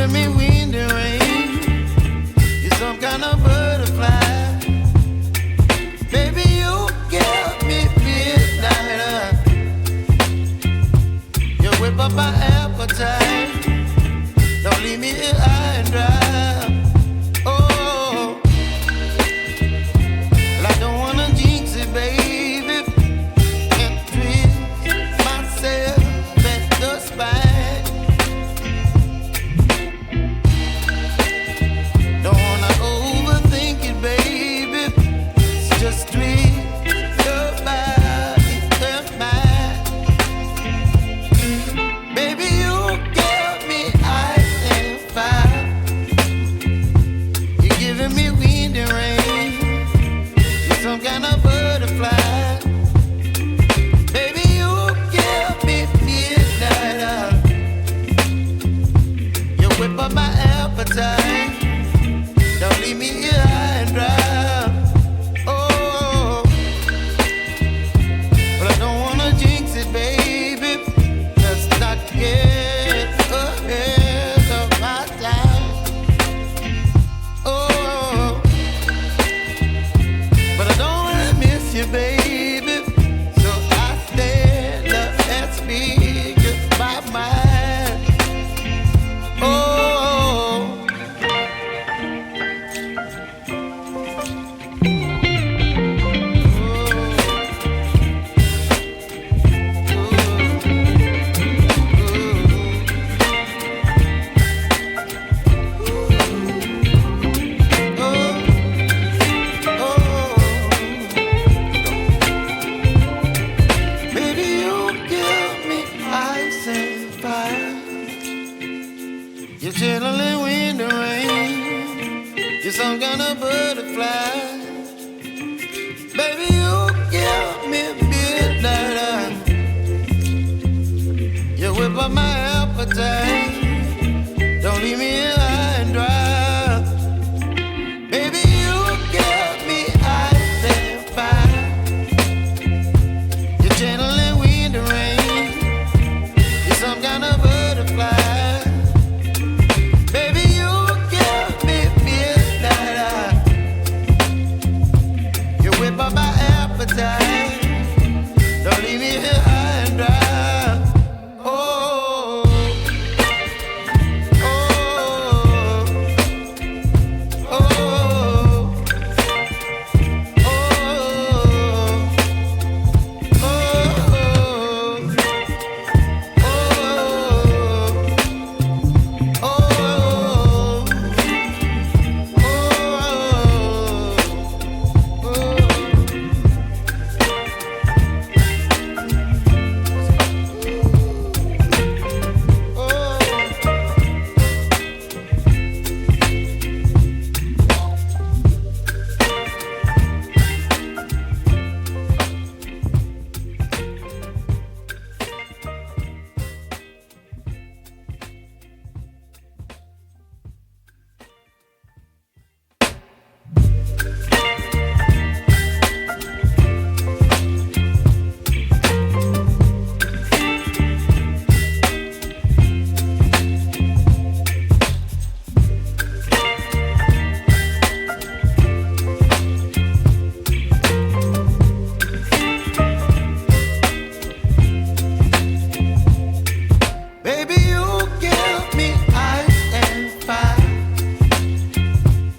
giving me wind and rain. You're some kind of butterfly. Baby, you give me midnight. You whip up my appetite. Don't leave me here high and dry. Oh, well, I don't wanna jinx it, baby, and twist myself at the spine. Don't wanna overthink it, baby. It's just twist your body and mine. Baby, you give me ice and fire. You're giving me wind and rain. You're some kind of butterfly. Baby, you give me midnight. You whip up my appetite. Don't leave me here high and dry. Oh, but I don't wanna jinx it, baby. Let's not get ahead of my time. Oh, but I don't wanna miss you, baby. So I stand up and speak my mind. Oh. Baby, you give me ice and fire. You're chilling wind and rain. You're some kind of butterfly. Baby, you give me midnight. You whip up my appetite.